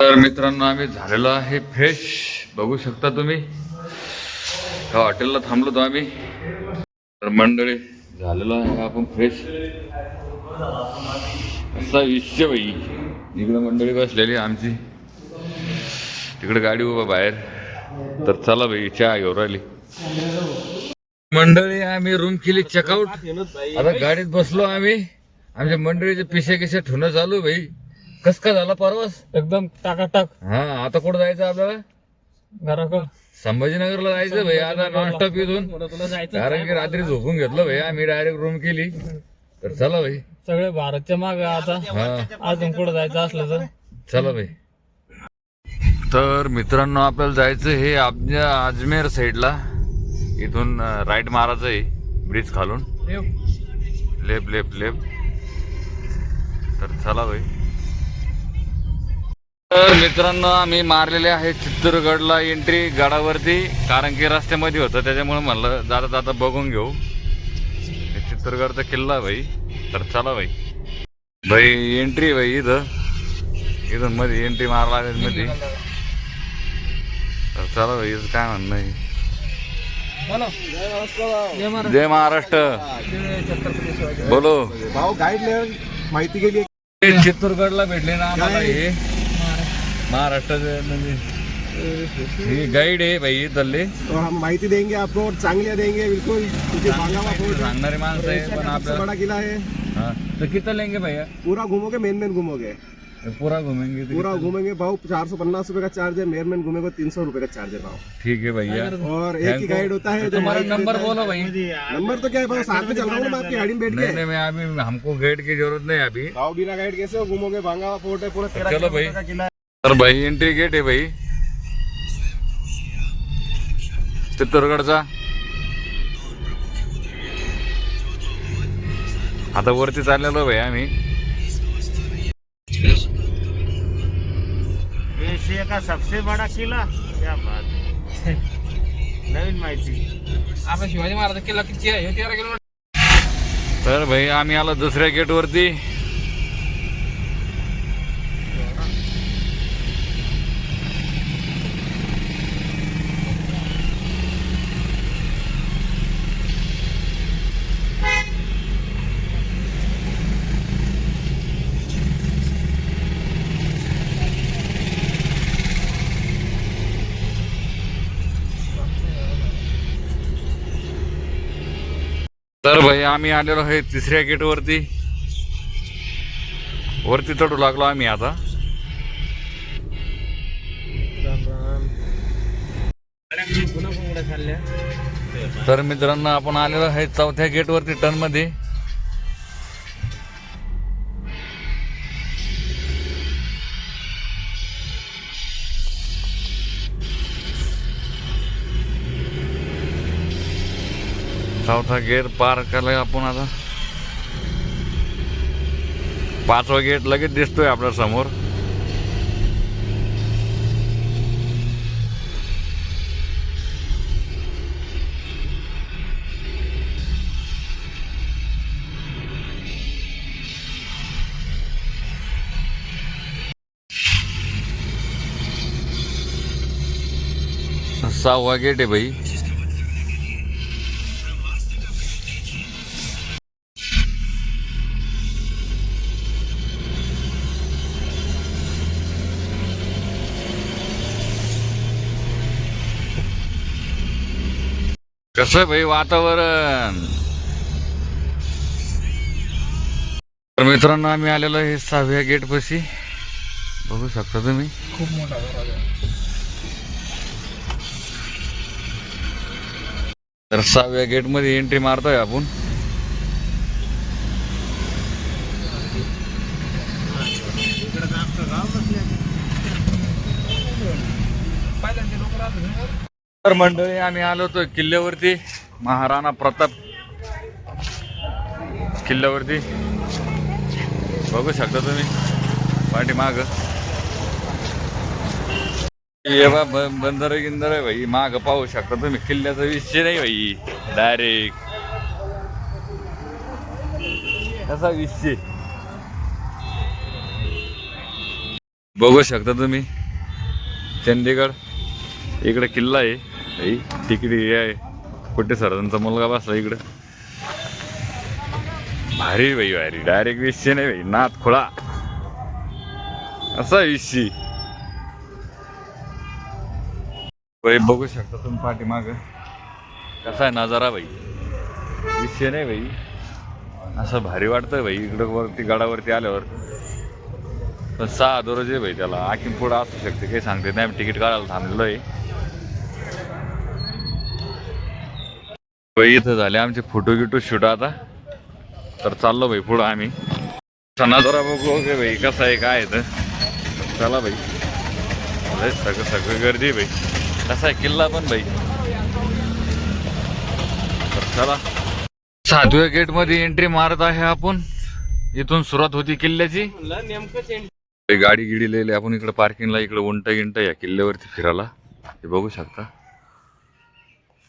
तर मित्रांनो आम्ही झालेलो आहे फ्रेश, बघू शकता तुम्ही. त्या हॉटेलला थांबलो होतो आम्ही. तर मंडळी झालेलो आहे आपण फ्रेश. असा विषय भाई, इकडे मंडळी बसलेली आमची, तिकडे गाडी उभा बाहेर. तर चला भाई चहा घेऊन राहिली मंडळी. आम्ही रूम केली चेकआउट. आता गाडीत बसलो आम्ही. आमच्या मंडळीचे पिशे किशे ठेवणं चालू भाई. कस का झाला परवास एकदम टाकाटाक. हा, आता कुठं जायचं आपल्याला? घराकडं संभाजीनगरला जायचं भाई. आता नॉनस्टॉप इथून, कारण की रात्री झोपून घेतलं भाई आम्ही, डायरेक्ट रूम केली. तर चला भाई, सगळे भारतच्या माग आता. हा अजून पुढे जायचं असलं तर चला भाई. तर मित्रांनो आपल्याला जायचं हे आपल्या अजमेर साईडला. इथून राईट मारायचं आहे ब्रिज खालून. Left left left. तर चला भाई. तर मित्रांनो आम्ही मारलेले आहे चित्तूरगडला एंट्री गडावरती, कारण की रस्त्यामध्ये होतं त्याच्यामुळे म्हणलं जाता जाता बघून घेऊ चित्तूरगडचा किल्ला भाई. तर चला भाई. भाई एंट्री भाई इथून मध्ये एंट्री मारा लागेल मध्ये. तर चला भाई, काय म्हणणं आहे? जय महाराष्ट्र. बोलो भाऊ. गाईड माहिती गेली. चित्तूरगडला भेटले ना आम्हाला हे महाराष्ट्राचे, म्हणजे हे गाईड आहे भाई इथले. तो हम माहिती देंगे आपको, चांगल्या देंगे बिल्कुल. तुझे भागावा फोर्ट सांगणारे माणसं आहे पण सबसे आपल्याला. बड़ा किला है. हाँ, तो कितना लेंगे भैया? पूरा घूमोगे, मेन घूमोगे, पूरा घूमेंगे तो पूरा कितना? घूमेंगे भाऊ. 450 रुपए का चार्ज है. मेन घूमेंगे 300 रुपए का चार्ज है भाऊ. ठीक है भैया. और एक ही गाइड होता है जो तुम्हारा गाइड नंबर देता है। बोलो भाई. नंबर तो क्या है भाऊ, साथ में चल रहा हूँ ना मैं आपकी गाड़ी में बैठ नहीं के. नहीं, मैं अभी हमको गाइड की जरूरत नहीं है अभी. भाऊ बिना गाइड कैसे हो घूमोगे? भांगावा फोर्ट है पूरा 13 चलो भाई. किलोमीटर का किला है. तर भाई एंट्री गेट आहे भाई चित्तूरगडचा. आता वरती चाललेलो भाई आम्ही. एशिया का सबसे बड़ा किला. क्या बात है. नवीन माहिती. आपला शिवाजी महाराज किल्ला किती आहे? 13 किलोमीटर. तर भाई आम्ही आलो दुसऱ्या गेट वरती. तर भाई आम्ही आलेलो आहे तिसऱ्या गेट वरती. वरती चढू लागलो आम्ही आता. तर मित्रांनो आपण आलेलो आहे चौथ्या गेट वरती टर्न मध्ये. चौथा गेट पार केलाय आपण आता. पाचवा गेट लगेच दिसतोय आपल्या समोर. सहावा गेट आहे भाई. कसं आहे भाई वातावरण. तर मित्रांनो आम्ही आलेलो आहे 6व्या गेट पाशी, बघू शकता तुम्ही. खूप मोठा दरवाजा. तर 6व्या गेट मध्ये एंट्री मारतोय आपण. पहिल्यांदा लोक राहतात. तर मंडळी आम्ही आलो होतो किल्ल्यावरती, महाराणा प्रताप किल्ल्यावरती. बघू शकता तुम्ही पाठीमाग. ये बा बंदर गिंदर आहे भाई, माग पाहू शकता तुम्ही. किल्ल्याचा विषय नाही भाई, डायरेक्ट असा विषय. बघू शकता तुम्ही चंदीगड इकडे किल्ला आहे भाई. तिकीट हे आहे. कुठे सरांचा मुलगा बसला इकडं. भारी भाई भारी. डायरेक्ट विषय नाही भाई, नाथ खोळा असा विषय भाई. बघू शकता तुम्ही पाठीमाग कसा आहे नजारा भाई. विषय नाही भाई, असं भारी वाटतंय भाई इकडं वरती गडावरती आल्यावर. पण 6 दररोज आहे भाई त्याला. आखीन पुढं असू शकते काही सांगते नाही. आम्ही तिकीट काढायला थांबलेलो आहे भाई. इथं झाले आमचे फोटो गिटो शूट. आता तर चाललो भाई पुढं आम्ही. नजारा बघू भाई कसा आहे काय आहे तर. चला भाई. सगळं गर्दी भाई. कसा आहे किल्ला पण भाई. तर चला 7व्या गेट मध्ये एंट्री मारत आहे आपण. इथून सुरुवात होती किल्ल्याची. गाडी गिडी लिहिली आपण इकडे पार्किंगला. इकडे उंट गिंट या किल्ल्यावरती फिरायला हे बघू शकता.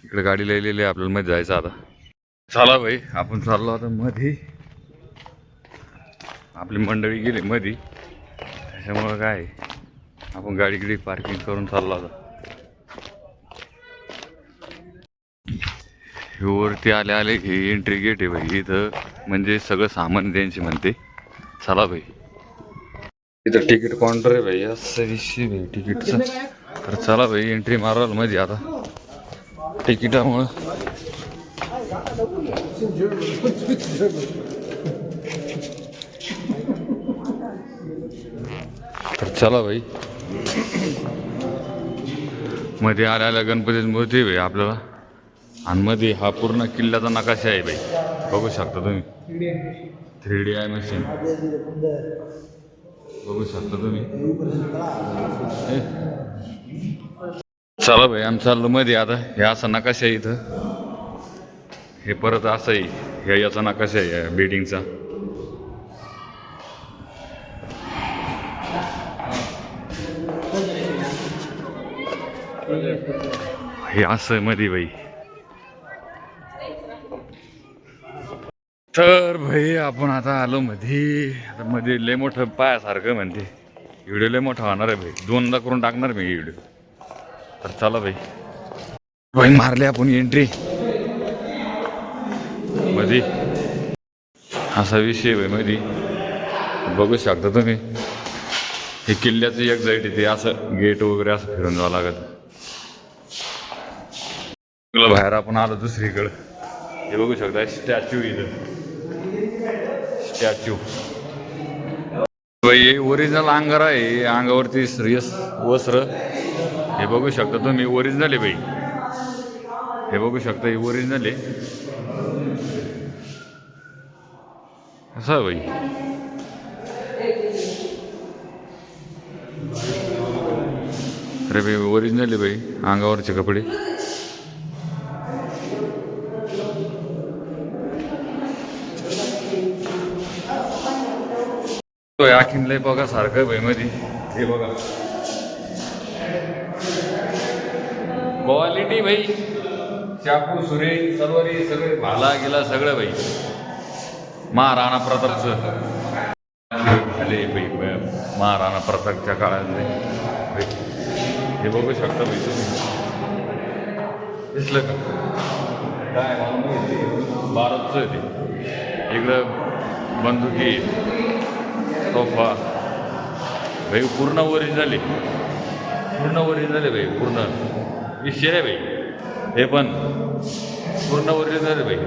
इकडे गाडी लिहिलेली आहे आपल्याला मध्ये जायचं आता. चला भाई आपण चाललो आता मध्ये. आपली मंडळी गेली मध्ये त्याच्यामुळं काय आपण गाडी गिडी पार्किंग करून चाललो आता. वरती आले आले हे एंट्री गेट आहे भाई. इथं म्हणजे सगळं सामान त्यांची म्हणते. चला भाई. इथं तिकीट काउंटर आहे भाई. असं विषय भाई तिकीटचं. तर चला भाई एंट्री मारायला मध्ये आता तिकिटामुळं. तर चला भाई मध्ये आल्या आल्या गणपतीची मूर्ती भाई आपल्याला. आणि मध्ये हा पूर्ण किल्ल्याचा नकाशा आहे भाई. बघू शकता तुम्ही 3D आय मशीन बघू शकता तुम्ही. चला भाई आम्ही चाललो मध्ये आता. हे असा नकाशा आहे इथं. हे परत असं आहे. हे याचा नकाशा आहे बिल्डिंगचा. हे असं आहे मध्ये भाई. तर भाई आपण आता आलो मध्ये. आता मध्ये लय मोठं पायासारखं म्हणते. व्हिडिओ लय मोठा होणार आहे भाई. 2दा करून टाकणार मी व्हिडिओ. तर चला भाई भाई मारले आपण एंट्री मध्ये. असा विषय भाई मध्ये बघू शकता तुम्ही. हे किल्ल्याचं एक्झॅक्ट आहे ते. असं गेट वगैरे असं फिरून जावं लागत. बाहेर आपण आलो दुसरीकडं. हे बघू शकता स्टॅच्यू इथं. स्टॅच्यू हे ओरिजिनल अंगार आहे. अंगावरती श्रेयस वस्त्र हे बघू शकता तुम्ही. ओरिजिनल आहे भाई. हे बघू शकता हे ओरिजिनल आहे. असं आहे भाई. अरे भाई ओरिजिनल आहे भाई अंगावरचे कपडे. आखीन लय बघा सारखं भाई मध्ये. हे बघा क्वालिटी भाई. चाकू सुरे तलवारी सगळे भाला गेला सगळं भाई. महाराणा प्रतापचं आले भाई. महाराणा प्रतापच्या काळातले हे बघू शकता भाई तुम्ही. दिसलं का काय मला माहिती. 12चं आहे ते. इकडं बंदुकी तोफा भाई. पूर्ण ओरिजिनल आहे. पूर्ण ओरिजिनल आहे भाई. पूर्ण विषय आहे भाई. हे पण पूर्ण ओरिजिनल आहे भाई.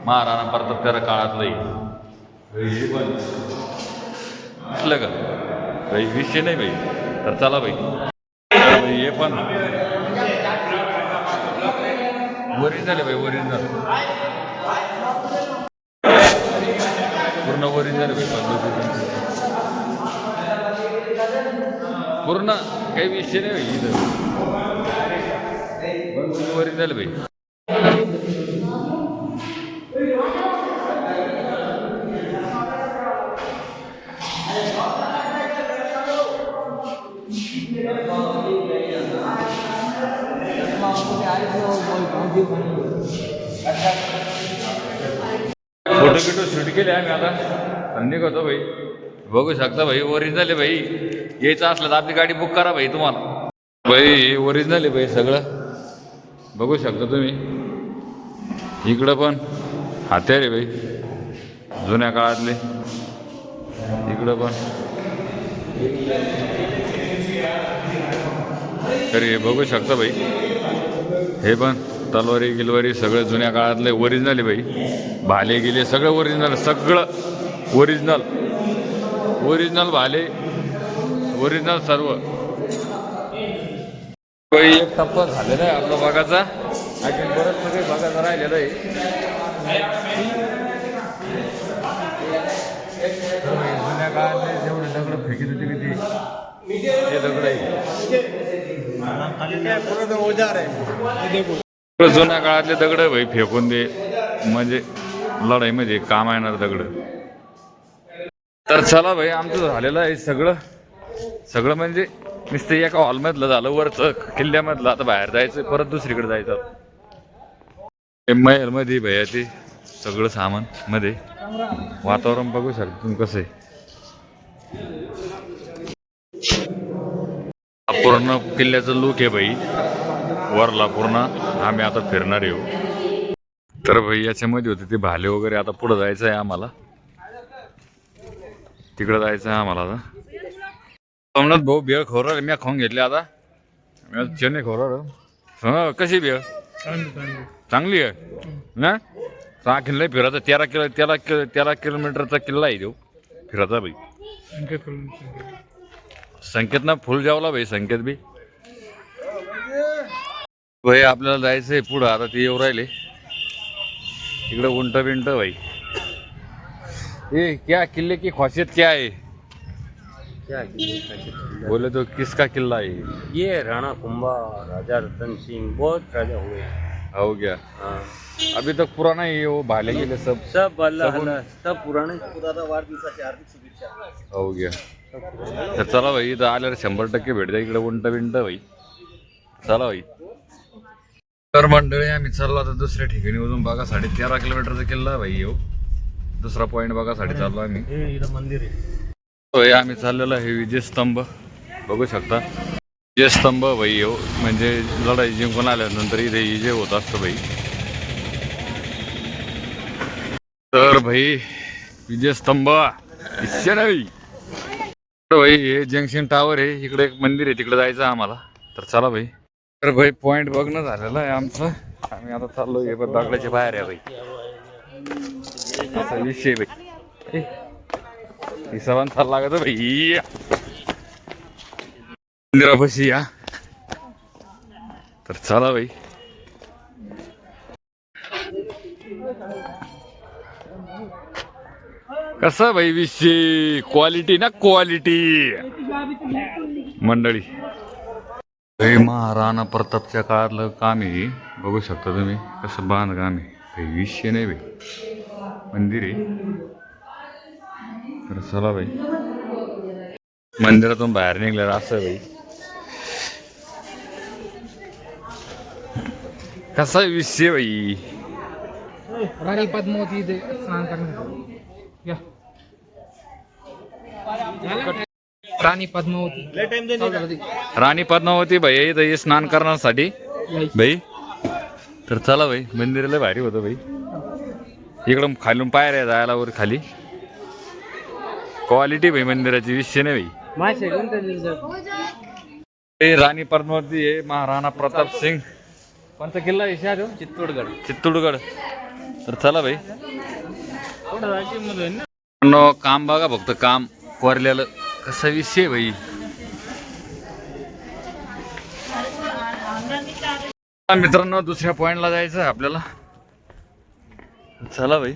महाराणा प्रताप त्याला काळातलंही हे पण दिसलं का भाई. विषय नाही भाई. तर चला भाई. हे पण ओरिजिनल आहे भाई. ओरिजिनल पूर्ण ओरिजिनल भाई. पूर्ण काही विषय नाही भाई. इथं ओरिजिनल भाई. फोटो बिटो शूट केले आम्ही आता. निघतो भाई. बघू शकता भाई ओरिजिनल आहे भाई. यायचं असलं तर आपली गाडी बुक करा भाई तुम्हाला. भाई ओरिजिनल आहे भाई सगळं बघू शकता तुम्ही. इकडं पण हत्यार आहे भाई जुन्या काळातले. इकडं पण तरी हे बघू शकता भाई. हे पण तलवारी गिलवारी सगळं जुन्या काळातले ओरिजिनल आहे भाई. भाले गेले सगळं ओरिजिनल. सगळं ओरिजिनल ओरिजिनल भाले ओरिजिनल सर्व. भाई एक टप्पा झालेला आहे आपला बघायचा. अजून बरंच सगळे बघायचं राहिलेलं आहे. जुन्या काळातले जेवढे दगड फेकीत होते किती ते दगड आहे. जुन्या काळातले दगड भाई फेकून दे म्हणजे लढाईमध्ये काम येणार दगड. तर चला भाई आमचं झालेलं आहे सगळं. सगळं म्हणजे नुसतं एका हॉलमधलं झालं वरचं किल्ल्यामधलं. आता बाहेर जायचं परत दुसरीकडे जायचं. महलमध्ये भैया ते सगळं सामान मध्ये. वातावरण बघू शकता तुम्ही कसं आहे. पूर्ण किल्ल्याचं लुक आहे भाई वरला पूर्ण. आम्ही आता फिरणार येऊ. तर भाई याच्यामध्ये होते ते भाले वगैरे. आता पुढं जायचं आहे आम्हाला. तिकडं जायचं आहे आम्हाला. आता सोमनाथ भाऊ बेळ खोर मी खाऊन घेतले. आता चेन्नई खोर कशी बेळ चांगली आहे ना. 6 किल्ला फिरायचा. 13 किलोमीटरचा किल्ला आहे तो फिरायचा भाई. संकेत ना फुल जावला भाई. संकेत बी भाई आपल्याला जायचंय पुढं. आता ते येऊ राहिले इकडे उंट बिंट भाई. ये क्या किले की खासियत क्या है. क्या बोले तो किसका किला है ये राणा कुंभा राजा रतन सिंह बहुत राजा हुए. हो गया. हाँ अभी तक पुराना ही है वो भाले गेले सब. सब अल्लाह सब पुराने. हो गया. तर चला भाई इथं आल्यावर 100% भेट द्या. इकडे उंट बिंट भाई. चला भाई. तर मंडळी आम्ही चाललो आता दुसऱ्या ठिकाणी. अजून बघासाठी 13 किलोमीटरचा किल्ला भाई येऊ. दुसरा पॉईंट बघासाठी चाललो आम्ही. इधर मंदिर है. होय आम्ही चाललेलो आहे विजयस्तंभ बघू शकता. विजयस्तंभ भाई येऊ म्हणजे लढाई जिंकून आल्यानंतर इथे विजय होत असतो भाई. तर भाई विजयस्तंभ इच्छा नाही. तर भाई हे जंक्शन टावर आहे. इकडे एक मंदिर आहे तिकडे जायचं आम्हाला. तर चला भाई. तर भाई पॉईंट बघणं झालेलं आहे आमचं. आम्ही आता चाललो हे पण दगडाच्या बाहेर आहे भाई. असा विषय भाई. ही सर्वांना चाल लागत भाई. मंदिरापाशी या. तर चला भाई. कसा भाई विषय क्वालिटी ना क्वालिटी मंडळी. भाई महाराणा प्रतापच्या काळातलं काम आहे. बघू शकता तुम्ही कसं बांधकाम आहे. काही विषय नाही भाई. मंदिर आहे. तर चला भाई मंदिरातून बाहेर निघल्यावर असं भाई कसा विषय भाई. राणी पद्मावती इथे स्नान करण्यासाठी. राणी पद्मावती राणी पद्मावती भाई इथं हे स्नान करण्यासाठी भाई. तर चला भाई मंदिराला भारी होतं भाई. इकडं खालून पायऱ्या जायला वर खाली. क्वालिटी भाई मंदिराची विषय नाही भाई. राणी पद्मावती आहे. महाराणा प्रताप सिंग कोणता किल्ला आहे. चित्तोडगड. तर चला भाई काम बघा फक्त काम कोरलेलं कसा विषय भाई. मित्रांनो दुसऱ्या पॉइंटला जायचं आपल्याला. चला भाई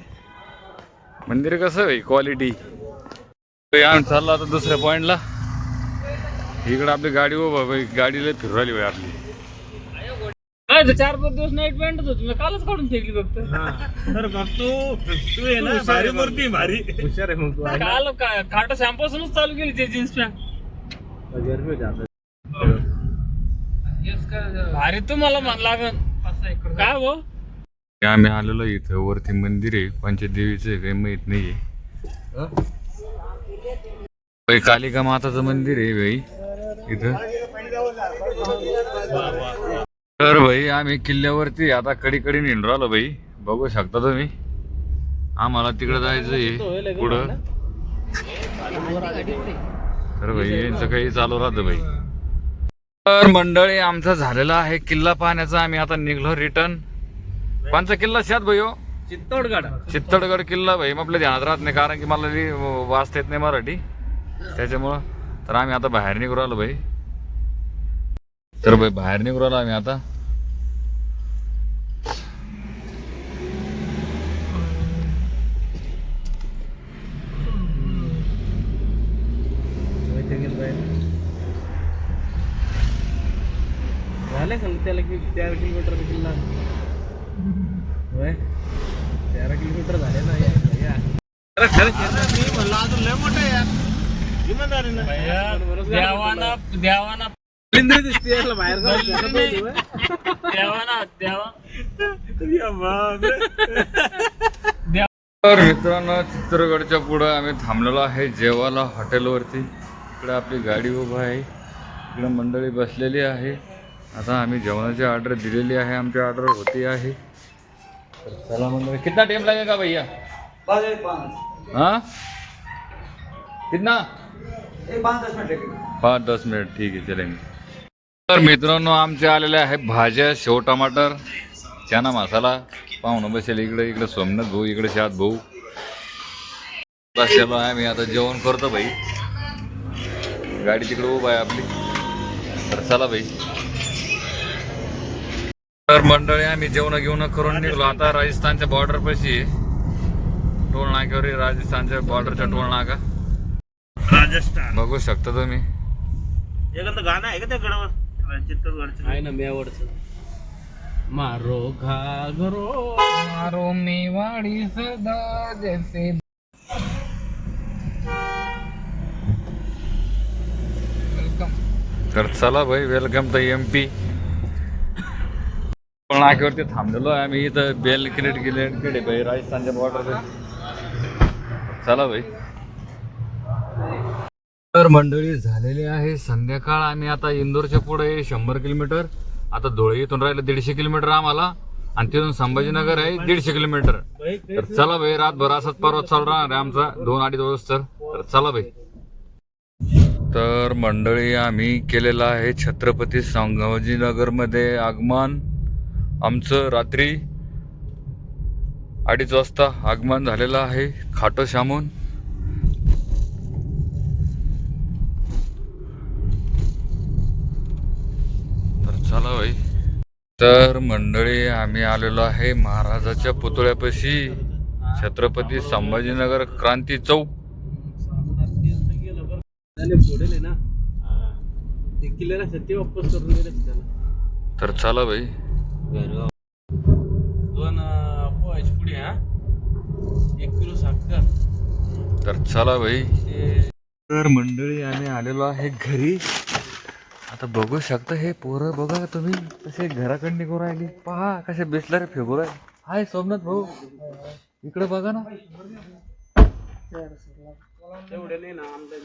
मंदिर कसं भाई क्वालिटी. आम्ही चाललो आता दुसऱ्या पॉइंटला. इकडे आपली गाडी उभा भाई. गाडीला फिरू राहिली भाई आपली. 4-5 दिवस नाईट पॅन्टच होती. मी कालच काढून फेकली फक्त. तू आहे ना भारी मूर्ती भारी हुशार आहे मग तू. काल काटा शॅम्पासूनच चालू केली ते जीन्स पॅन्ट. भारी तुम्हाला म्हण लागन काय भाऊ. आम्ही आलेलो इथं वरती मंदिर आहे. पंचदेवीचं काही माहित नाहीये. भाई कालिका माताचं मंदिर आहे भाई इथं. तर भाई आम्ही किल्ल्यावरती आता कडी निंडून राहिलो भाई, बघू शकता तुम्ही. आम्हाला तिकडे जायचंय पुढं. तर भाई यांचं काही चालू राहतं भाई. तर मंडळी आमचा झालेला आहे किल्ला पाहण्याचा. आम्ही आता निघलो रिटर्न. कोणचा किल्ला शात भाई हो? चित्तोडगड किल्ला भाई. आपल्या ध्यानात राहत नाही कारण की मला वाचता येत नाही मराठी, त्याच्यामुळं. तर आम्ही आता बाहेर निघू राहिलो भाई. तर भाई बाहेर निघू राहिलो आम्ही आता. झाले का त्याला 13 किलोमीटर किल्ला? 13 किलोमीटर झाले ना. मी म्हणलं अजून लय मोठं आहे यार. इमानदारीनं. देवाना दिसते याला बाहेर तर मित्रांनो चित्तोडगडच्या पुढं आम्ही थांबलेलो आहे जेवायला हॉटेलवरती. इकडे आपली गाडी उभा आहे, इकडे मंडळी बसलेली आहे. आता आम्ही जेवणाची ऑर्डर दिलेली आहे, आमची ऑर्डर होती आहे. तर चला मंडळी. कितना टाइम लगेगा भैया? 5 कितना? 5-10 मिनिट. ठीक आहे चलेंगे. तर मित्रांनो आमचे आलेले आहे भाज्या, शेव टमाटर, चना मसाला. पाहुणं बसेल इकडे, इकडे सोमनाथ भाऊ, इकडे शाद भाऊ बसलेलो आहे. आम्ही आता जेवण करतो भाई. गाडी तिकडे उभा आहे आपली. तर चला भाई. तर मंडळी आम्ही जेवण घेऊन करून निघलो. आता राजस्थानच्या बॉर्डर पाशी आहे, टोल नाक्यावर. राजस्थानच्या बॉर्डरच्या टोल नाका राजस्थान बघू शकता तुम्ही. एखादं गाणं आहे का त्या गडावर चित्तोडगडचं? आहे ना मेवाडचं. मारो घागरो मारो मेवाडी सदा जैसे. वेलकम. तर चला भाई वेलकम टू MP. नाक्यावरती थांबलेलो आहे आम्ही इथं. बेल कडे भाई राजस्थानच्या बॉर्डर. चला भाई. तर मंडळी झालेली आहे संध्याकाळ. आम्ही आता इंदोरच्या पुढे 100 किलोमीटर. आता धुळे इथून राहिलं 150 किलोमीटर आम्हाला, आणि तिथून संभाजीनगर आहे 150 किलोमीटर. तर चला भाई रातभर असाच पर्वत चालू राहणार आहे आमचा 2-2.5 दिवस. तर चला भाई. तर मंडळी आम्ही केलेलं आहे छत्रपती संभाजीनगर मध्ये आगमन. आमचं रात्री 2:30 वाजता आगमन झालेलं आहे खाटो श्यामून. तर चला भाई. तर मंडळी आम्ही आलेलो आहे महाराजाच्या पुतळ्यापाशी, छत्रपती संभाजीनगर क्रांती चौक. ना ते किल्ल्याला सत्य वापस करून गेले त्याला. तर चला भाई. 2 पोहायची पुढे 1 किलो साखर. तर चला भाई. तर मंडळी आम्ही आलेलो आहे घरी. आता बघू शकता हे पोरं बघा तुम्ही कसे घराकडे निघून राहिली. पहा कसे बिसलारे फेकू राहिले. हाय सोमनाथ भाऊ इकडे बघा ना. तेवढे नाही ना आमदार